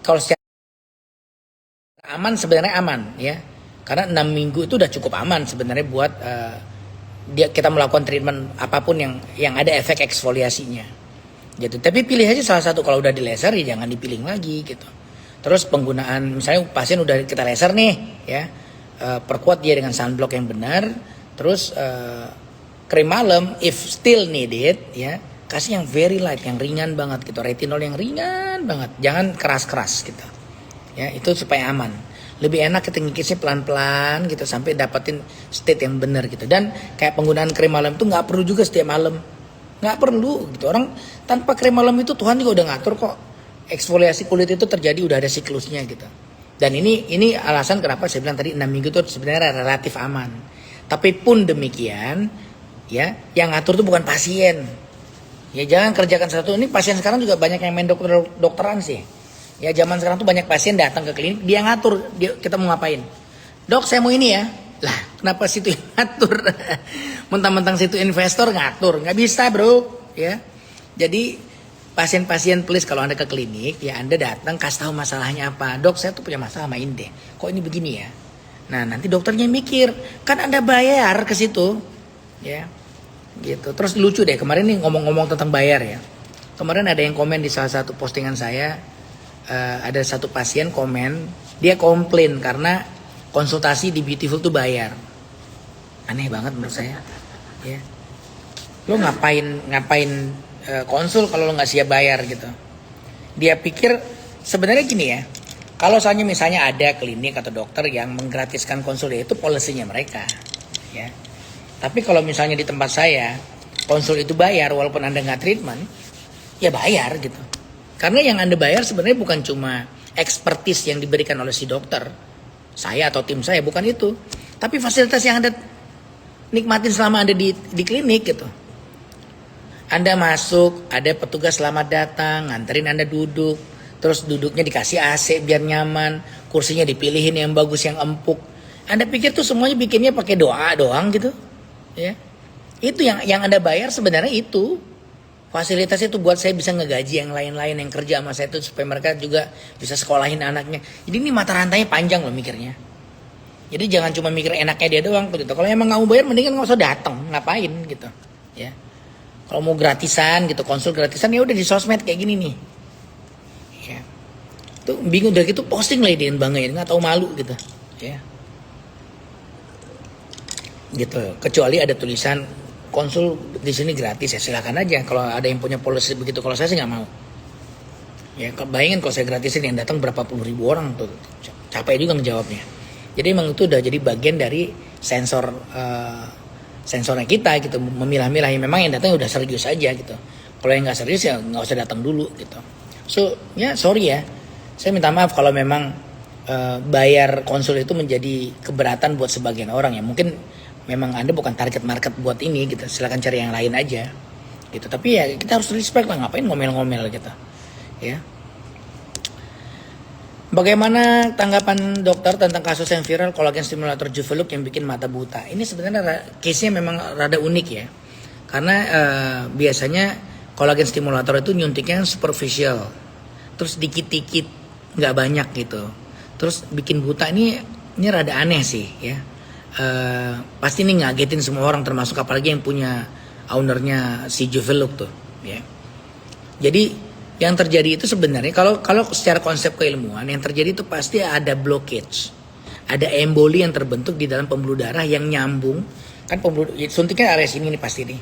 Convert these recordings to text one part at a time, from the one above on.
kalau secara aman sebenarnya aman ya. Karena 6 minggu itu udah cukup aman sebenarnya buat kita melakukan treatment apapun yang ada efek eksfoliasinya. Gitu. Tapi pilih aja salah satu, kalau udah di laser ya jangan dipilih lagi gitu. Terus penggunaan misalnya pasien udah kita laser nih ya, perkuat dia dengan sunblock yang benar. Terus krim malam if still needed ya, kasih yang very light, yang ringan banget gitu, retinol yang ringan banget, jangan keras-keras gitu. Ya, itu supaya aman. Lebih enak kita ngikisnya pelan-pelan gitu sampai dapetin state yang benar gitu. Dan kayak penggunaan krim malam itu nggak perlu juga setiap malam, nggak perlu gitu. Orang tanpa krim malam itu Tuhan juga udah ngatur kok. Eksfoliasi kulit itu terjadi udah ada siklusnya gitu. Dan ini alasan kenapa saya bilang tadi 6 minggu itu sebenarnya relatif aman. Tapi pun demikian ya, yang ngatur itu bukan pasien. Ya jangan kerjakan satu. Ini pasien sekarang juga banyak yang main dokteran sih. Ya zaman sekarang tuh banyak pasien datang ke klinik, dia ngatur, kita mau ngapain. Dok saya mau ini ya. Lah kenapa situ yang ngatur? Mentang-mentang situ investor ngatur, nggak bisa bro. Ya. Jadi pasien-pasien please kalau Anda ke klinik, ya Anda datang kasih tahu masalahnya apa. Dok saya tuh punya masalah sama ini deh. Kok ini begini ya? Nah nanti dokternya mikir, kan Anda bayar ke situ. Ya gitu. Terus lucu deh kemarin nih ngomong-ngomong tentang bayar ya. Kemarin ada yang komen di salah satu postingan saya. Ada satu pasien komen, dia komplain karena konsultasi di Beautiful tuh bayar. Aneh banget menurut saya. Ya. Lo ngapain konsul kalau lo nggak siap bayar gitu. Dia pikir sebenarnya gini ya. Kalau misalnya ada klinik atau dokter yang menggratiskan konsul, itu polisinya mereka. Ya. Tapi kalau misalnya di tempat saya konsul itu bayar walaupun Anda nggak treatment, ya bayar gitu. Karena yang Anda bayar sebenarnya bukan cuma expertise yang diberikan oleh si dokter, saya atau tim saya, bukan itu. Tapi fasilitas yang Anda nikmatin selama Anda di klinik gitu. Anda masuk, ada petugas selamat datang, nganterin Anda duduk. Terus duduknya dikasih AC biar nyaman, kursinya dipilihin yang bagus, yang empuk. Anda pikir tuh semuanya bikinnya pakai doa doang gitu? Ya. Itu yang Anda bayar sebenarnya itu. Fasilitas itu buat saya bisa ngegaji yang lain-lain yang kerja sama saya itu supaya mereka juga bisa sekolahin anaknya. Jadi ini mata rantainya panjang loh mikirnya. Jadi jangan cuma mikir enaknya dia doang gitu. Kalau emang nggak mau bayar mendingan nggak usah datang, ngapain gitu. Ya. Kalau mau gratisan gitu, konsul gratisan ya udah di sosmed kayak gini nih. Ya. Tuh bingung udah gitu posting lah dia banggain, nggak tahu malu gitu. Ya. Gitu. Kecuali ada tulisan konsul di sini gratis ya silakan aja. Kalau ada yang punya polisi begitu, kalau saya sih nggak mau. Ya bayangin kalau saya gratisin yang datang berapa puluh ribu orang tuh, capek juga ngejawabnya. Jadi emang itu udah jadi bagian dari sensornya kita gitu, memilah-milah yang memang yang datang udah serius aja gitu. Kalau yang nggak serius ya nggak usah datang dulu gitu. So ya sorry ya, saya minta maaf kalau memang bayar konsul itu menjadi keberatan buat sebagian orang ya. Mungkin memang Anda bukan target market buat ini gitu, silakan cari yang lain aja gitu. Tapi ya kita harus respect lah, ngapain ngomel-ngomel gitu ya. Bagaimana tanggapan dokter tentang kasus yang viral kolagen stimulator Juvelook yang bikin mata buta? Ini sebenarnya case-nya memang rada unik ya, karena biasanya kolagen stimulator itu nyuntiknya superficial, terus dikit-dikit nggak banyak gitu, terus bikin buta. Ini rada aneh sih ya. Pasti ini ngagetin semua orang, termasuk apalagi yang punya ownernya si Juvelook tuh ya. Jadi yang terjadi itu sebenarnya kalau secara konsep keilmuan yang terjadi itu pasti ada blockage, ada emboli yang terbentuk di dalam pembuluh darah yang nyambung kan. Suntiknya area sini nih pasti nih,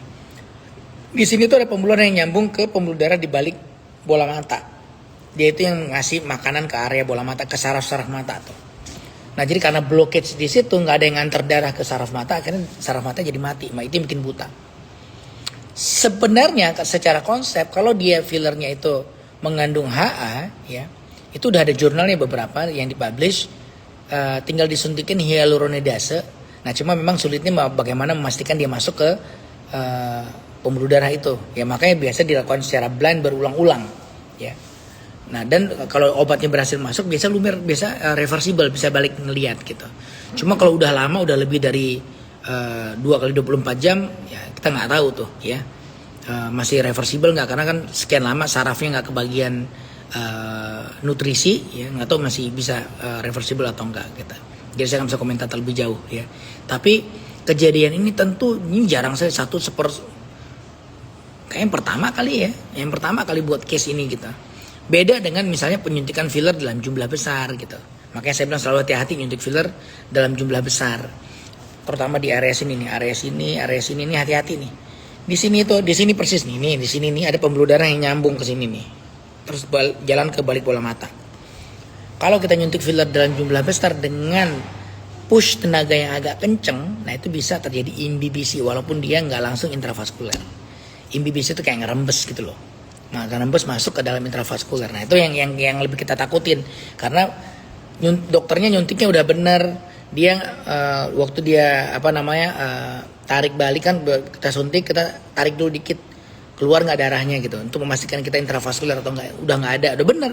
di sini tuh ada pembuluh darah yang nyambung ke pembuluh darah di balik bola mata. Dia itu yang ngasih makanan ke area bola mata, ke saraf-saraf mata tuh. Nah jadi karena blockage di situ, nggak ada yang nganter darah ke saraf mata, akhirnya saraf mata jadi mati. Itu yang bikin buta. Sebenarnya secara konsep kalau dia fillernya itu mengandung HA, ya itu udah ada jurnalnya beberapa yang dipublish. Tinggal disuntikin hyaluronidase. Nah cuma memang sulitnya bagaimana memastikan dia masuk ke pembuluh darah itu. Ya makanya biasa dilakukan secara blind berulang-ulang. Ya. Nah dan kalau obatnya berhasil masuk biasa reversible, bisa balik ngelihat gitu. Cuma kalau udah lama, udah lebih dari 2 kali 24 jam ya kita nggak tahu tuh ya masih reversible nggak, karena kan sekian lama sarafnya nggak kebagian nutrisi, ya nggak tahu masih bisa reversible atau enggak gitu. Jadi saya nggak bisa komentar terlebih jauh ya. Tapi kejadian ini tentu ini jarang saya kayak yang pertama kali ya, yang pertama kali buat case ini gitu. Beda dengan misalnya penyuntikan filler dalam jumlah besar gitu. Makanya saya bilang selalu hati-hati nyuntik filler dalam jumlah besar. Terutama di area sini nih, area sini nih hati-hati nih. Di sini persis nih, di sini nih ada pembuluh darah yang nyambung ke sini nih. Terus jalan ke balik bola mata. Kalau kita nyuntik filler dalam jumlah besar dengan push tenaga yang agak kenceng, nah itu bisa terjadi imbibisi walaupun dia nggak langsung intravaskuler. Imbibisi itu kayak ngerembes gitu loh. Nah, ngerembes masuk ke dalam intravaskuler. Nah, itu yang lebih kita takutin karena dokternya nyuntiknya udah bener. Dia waktu dia tarik balik kan kita suntik, kita tarik dulu dikit keluar nggak darahnya gitu untuk memastikan kita intravaskuler atau enggak, udah nggak ada, udah bener.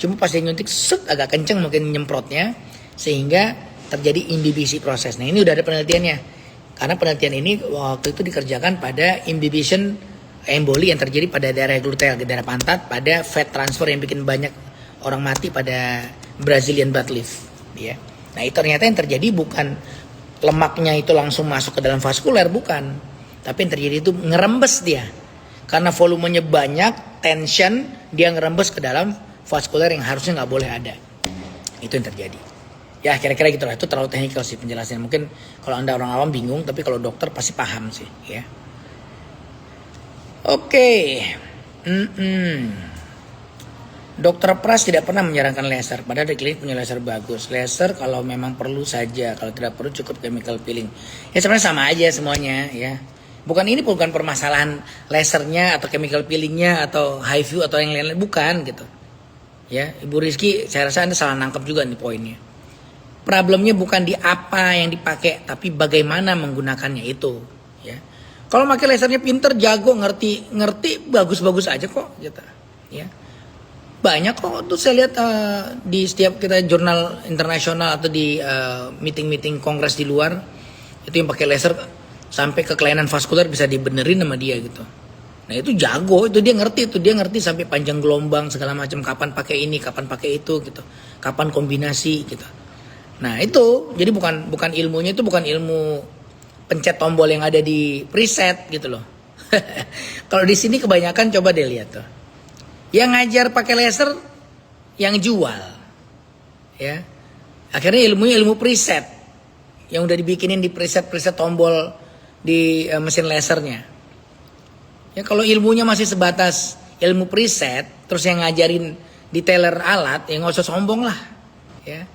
Cuma pas dia nyuntik agak kenceng mungkin nyemprotnya sehingga terjadi imbibisi proses. Nah, ini udah ada penelitiannya. Karena penelitian ini waktu itu dikerjakan pada imbibition emboli yang terjadi pada daerah gluteal, daerah pantat, pada fat transfer yang bikin banyak orang mati pada Brazilian butt lift, ya. Nah, itu ternyata yang terjadi bukan lemaknya itu langsung masuk ke dalam vaskuler, bukan. Tapi yang terjadi itu ngerembes dia. Karena volumenya banyak, tension, dia ngerembes ke dalam vaskuler yang harusnya nggak boleh ada. Itu yang terjadi. Ya, kira-kira gitu lah. Itu terlalu teknikal sih penjelasannya. Mungkin kalau Anda orang awam bingung, tapi kalau dokter pasti paham sih, ya. Oke. Dokter Pras tidak pernah menyarankan laser, padahal di klinik punya laser bagus. Laser kalau memang perlu saja, kalau tidak perlu cukup chemical peeling. Ya sebenarnya sama aja semuanya ya. Bukan permasalahan lasernya atau chemical peelingnya atau high view atau yang lain-lain, bukan gitu. Ya, Ibu Rizky, saya rasa Anda salah nangkep juga nih poinnya. Problemnya bukan di apa yang dipakai, tapi bagaimana menggunakannya itu, ya. Kalau pakai lasernya pinter, jago, ngerti bagus-bagus aja kok, gitu. Ya, banyak kok tuh saya lihat di setiap kita jurnal internasional atau di meeting-meeting kongres di luar itu yang pakai laser sampai ke kelainan vaskuler bisa dibenerin sama dia gitu. Nah itu jago, itu dia ngerti sampai panjang gelombang segala macam, kapan pakai ini, kapan pakai itu gitu, kapan kombinasi gitu. Nah itu jadi bukan ilmunya itu bukan ilmu pencet tombol yang ada di preset gitu loh. Kalau di sini kebanyakan coba deh lihat tuh. Yang ngajar pakai laser yang jual. Ya. Akhirnya ilmunya ilmu preset. Yang udah dibikinin di preset tombol di mesin lasernya. Ya kalau ilmunya masih sebatas ilmu preset, terus yang ngajarin detailer alat, ya nggak usah sombong lah. Ya.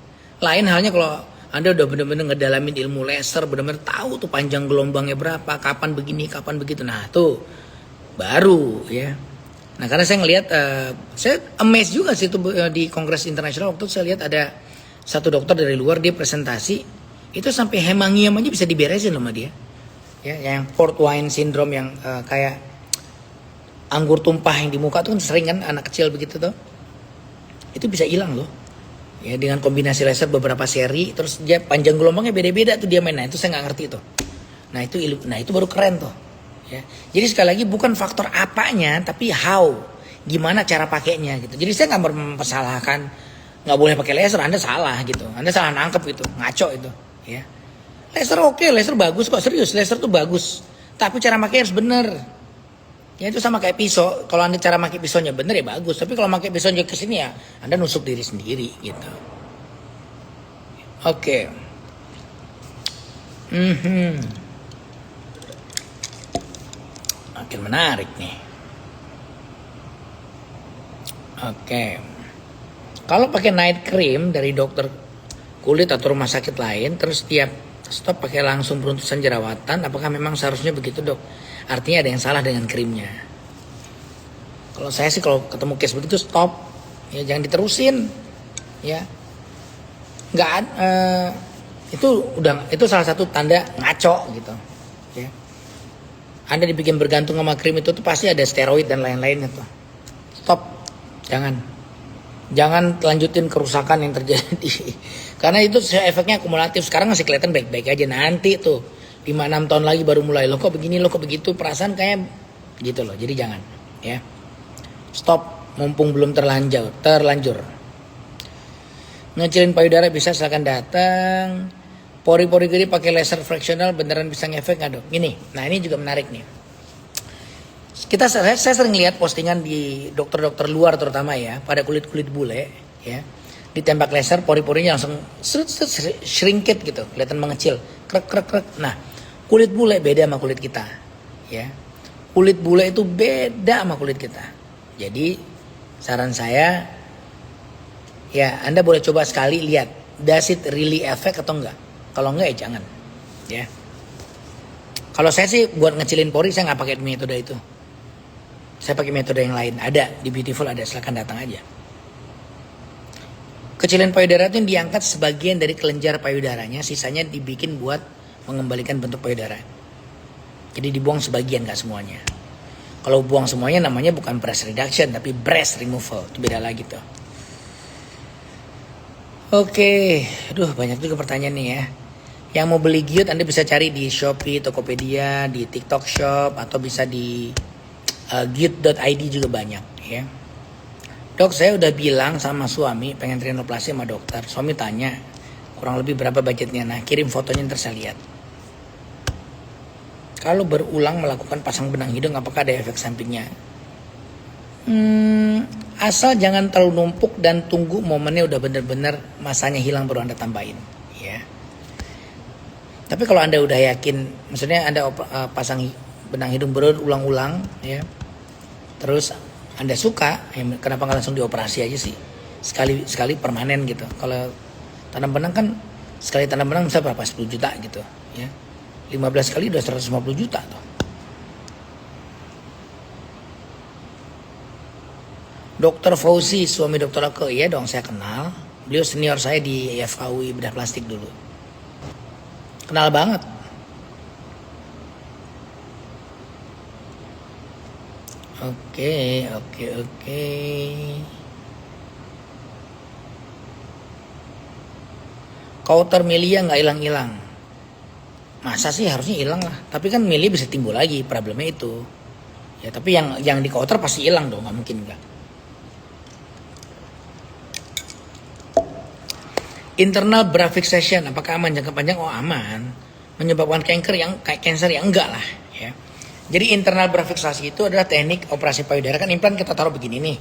Lain halnya kalau Anda udah benar-benar ngedalamin ilmu laser, benar-benar tahu tuh panjang gelombangnya berapa, kapan begini, kapan begitu. Nah tuh baru ya. Nah karena saya ngelihat, saya amazed juga sih itu di Kongres Internasional waktu itu saya lihat ada satu dokter dari luar dia presentasi itu sampai hemangium aja bisa diberesin sama dia. Ya, yang port wine syndrome yang kayak anggur tumpah yang di muka tuh kan sering kan anak kecil begitu tuh. Itu bisa hilang loh. Ya dengan kombinasi laser beberapa seri terus dia panjang gelombangnya beda-beda tuh dia main. Nah itu saya nggak ngerti tuh. Nah itu baru keren tuh. Ya. Jadi sekali lagi bukan faktor apanya tapi how, gimana cara pakainya gitu. Jadi saya nggak mempersalahkan nggak boleh pakai laser, Anda salah gitu. Anda salah nangkep itu, ngaco itu. Ya. Laser oke, laser bagus kok, serius laser tuh bagus. Tapi cara pakai harus bener. Ya itu sama kayak pisau. Kalau Anda cara pakai pisaunya bener ya bagus. Tapi kalau pakai pisaunya ke sini ya Anda nusuk diri sendiri gitu. Oke. Makin menarik nih. Oke. Kalau pakai night cream dari dokter kulit atau rumah sakit lain, terus tiap stop pakai langsung peruntusan jerawatan, apakah memang seharusnya begitu dok? Artinya ada yang salah dengan krimnya. Kalau saya sih kalau ketemu case begitu stop, ya jangan diterusin, ya. Nggak, itu salah satu tanda ngaco gitu, ya. Anda dibikin bergantung sama krim itu tuh pasti ada steroid dan lain-lain itu. Stop, jangan lanjutin kerusakan yang terjadi. Karena itu efeknya akumulatif. Sekarang masih kelihatan baik-baik aja, nanti tuh 5-6 tahun lagi baru mulai lo kok begini lo kok begitu, perasaan kayak gitu loh. Jadi jangan ya, stop mumpung belum terlanjur. Ngecilin payudara bisa, silakan datang. Pori-pori gede pakai laser fractional beneran bisa ngefek nggak dok? Nah ini juga menarik nih. Saya sering lihat postingan di dokter-dokter luar terutama ya, pada kulit-kulit bule ya, ditembak laser pori-porinya langsung shrinkit gitu, kelihatan mengecil, krek. Nah, kulit bule beda sama kulit kita ya. Kulit bule itu beda sama kulit kita. Jadi saran saya ya, Anda boleh coba sekali lihat, does it really effect atau enggak? Kalau enggak ya jangan ya. Kalau saya sih buat ngecilin pori saya nggak pakai metode itu. Saya pakai metode yang lain, ada di Beautiful, ada, silakan datang aja. Kecilin payudara itu yang diangkat sebagian dari kelenjar payudaranya, sisanya dibikin buat mengembalikan bentuk payudara. Jadi dibuang sebagian, nggak semuanya. Kalau buang semuanya namanya bukan breast reduction, tapi breast removal, itu beda lagi tuh. Oke, banyak juga pertanyaan nih ya. Yang mau beli giut Anda bisa cari di Shopee, Tokopedia, di TikTok Shop, atau bisa di giut.id juga banyak ya. Dok, saya udah bilang sama suami pengen rinoplasti sama dokter. Suami tanya kurang lebih berapa budgetnya. Nah, kirim fotonya ntar saya lihat. Kalau berulang melakukan pasang benang hidung, apakah ada efek sampingnya? Asal jangan terlalu numpuk dan tunggu momennya udah bener-bener masanya hilang baru Anda tambahin ya. Tapi kalau Anda udah yakin, maksudnya Anda pasang benang hidung berulang-ulang ya, terus Anda suka, ya kenapa nggak langsung dioperasi aja sih, sekali permanen gitu. Kalau tanam benang kan sekali tanam benang bisa berapa, 10 juta gitu ya, 15 kali udah 150 juta tuh. Dokter Fauzi, suami dokter Ake, iya dong saya kenal, beliau senior saya di FKUI bedah plastik dulu, kenal banget. Oke. Kauter milia nggak hilang-hilang. Masa sih, harusnya hilang lah. Tapi kan milia bisa timbul lagi, problemnya itu. Ya tapi yang di kauter pasti hilang dong, nggak mungkin nggak. Internal bra fixation, apakah aman jangka panjang? Oh aman. Menyebabkan cancer yang enggak lah ya. Jadi internal bra fixasi itu adalah teknik operasi payudara. Kan implan kita taruh begini nih.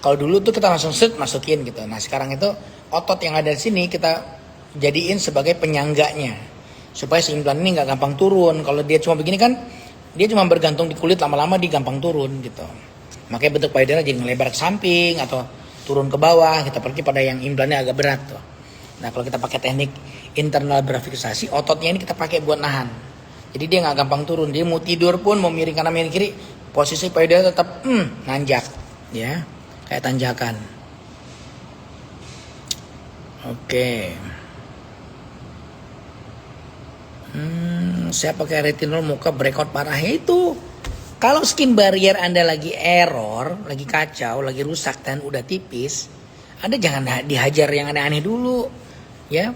Kalau dulu tuh kita langsung masukin gitu. Nah sekarang itu otot yang ada di sini kita jadiin sebagai penyangganya, supaya si implan ini nggak gampang turun. Kalau dia cuma begini kan, dia cuma bergantung di kulit, lama-lama dia gampang turun gitu. Makanya bentuk payudara jadi ngelebar ke samping atau turun ke bawah. Kita pergi pada yang implannya agak berat tuh. Nah kalau kita pakai teknik internal bra fixasi, ototnya ini kita pakai buat nahan. Jadi dia nggak gampang turun. Dia mau tidur pun, mau miring kanan miring kiri, posisi payudara tetap nanjak, ya, kayak tanjakan. Oke. Saya pakai retinol muka breakout parah itu. Kalau skin barrier Anda lagi error, lagi kacau, lagi rusak dan udah tipis, Anda jangan dihajar yang aneh-aneh dulu, ya.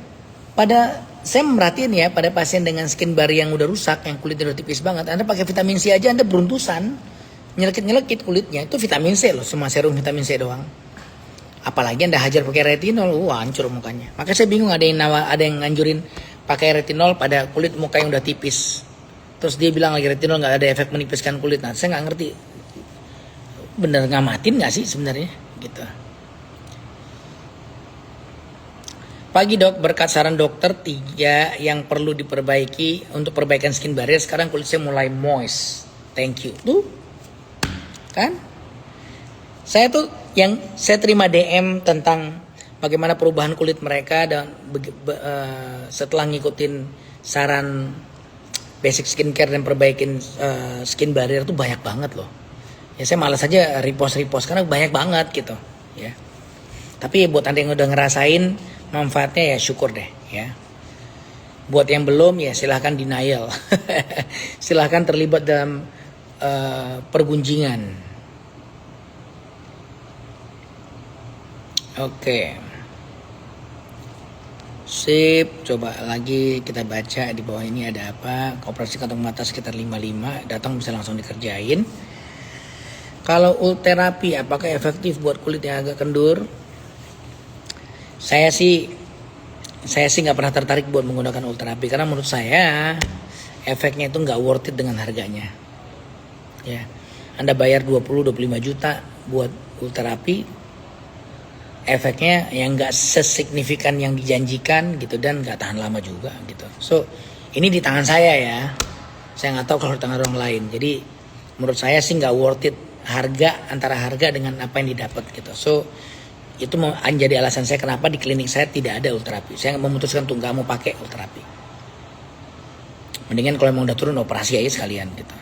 Saya merhatiin ya, pada pasien dengan skin barrier yang udah rusak, yang kulitnya udah tipis banget, Anda pakai vitamin C aja Anda beruntusan, nyelekit kulitnya, itu vitamin C loh, cuma serum vitamin C doang. Apalagi Anda hajar pakai retinol, hancur mukanya. Maka saya bingung, ada yang nganjurin pakai retinol pada kulit muka yang udah tipis. Terus dia bilang lagi retinol nggak ada efek menipiskan kulit. Nah, saya nggak ngerti, bener ngamatin nggak sih sebenarnya, gitu. Pagi dok, berkat saran dokter 3 yang perlu diperbaiki untuk perbaikan skin barrier, sekarang kulit saya mulai moist. Thank you. Tuh, kan? Saya terima DM tentang bagaimana perubahan kulit mereka dan setelah ngikutin saran basic skincare dan perbaikin skin barrier tuh banyak banget loh. Ya saya malas aja repost karena banyak banget gitu, ya. Tapi buat Anda yang udah ngerasain manfaatnya ya syukur deh ya. Buat yang belum ya silahkan denial. Silahkan terlibat dalam pergunjingan. Oke. Sip, coba lagi kita baca di bawah ini ada apa. Operasi kantong mata sekitar 55, datang bisa langsung dikerjain. Kalau terapi apakah efektif buat kulit yang agak kendur? Saya sih nggak pernah tertarik buat menggunakan ulterapi karena menurut saya efeknya itu nggak worth it dengan harganya. Ya, Anda bayar 20-25 juta buat ulterapi, efeknya yang nggak sesignifikan yang dijanjikan gitu dan nggak tahan lama juga gitu. So ini di tangan saya ya, saya nggak tahu kalau di tangan orang lain. Jadi menurut saya sih nggak worth it antara harga dengan apa yang didapat gitu. So itu menjadi alasan saya kenapa di klinik saya tidak ada ulterapi. Saya memutuskan untuk nggak mau pakai ulterapi. Mendingan kalau emang udah turun operasi aja sekalian gitu.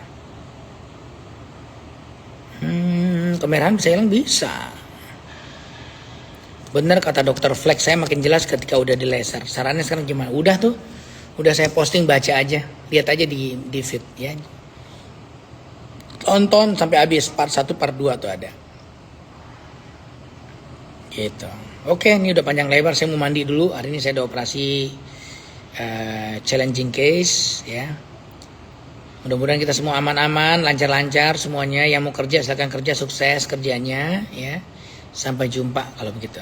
Kemerahan bisa hilang, bisa. Bener kata dokter Flex, saya makin jelas ketika udah di laser. Sarannya sekarang gimana? Udah tuh, udah saya posting, baca aja, lihat aja di feed ya. Tonton sampai habis, part 1, part 2 tuh ada. Gitu. Oke, ini udah panjang lebar, saya mau mandi dulu. Hari ini saya ada operasi challenging case ya. Mudah-mudahan kita semua aman-aman, lancar-lancar semuanya. Yang mau kerja silakan kerja, sukses kerjanya ya. Sampai jumpa kalau begitu.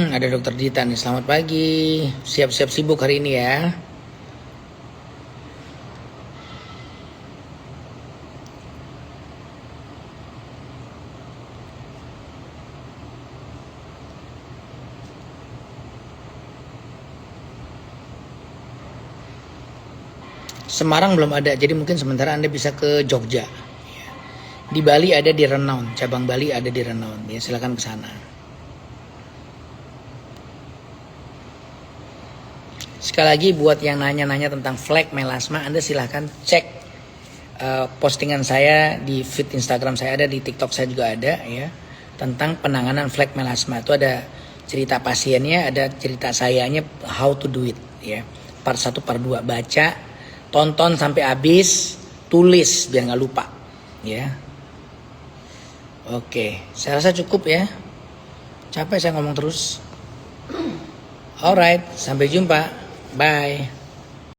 Ada dokter Dita nih. Selamat pagi. Siap-siap sibuk hari ini ya. Semarang belum ada, jadi mungkin sementara Anda bisa ke Jogja. Di Bali ada di Renown, cabang Bali ada di Renown. Ya, silakan ke sana. Sekali lagi buat yang nanya-nanya tentang flek melasma, Anda silahkan cek postingan saya di feed Instagram saya, ada di TikTok saya juga ada ya, tentang penanganan flek melasma. Itu ada cerita pasiennya, ada cerita sayanya, how to do it ya. Part 1, part 2, baca, tonton sampai habis, tulis biar nggak lupa ya. Oke, saya rasa cukup ya. Capek saya ngomong terus. Alright, sampai jumpa. Bye.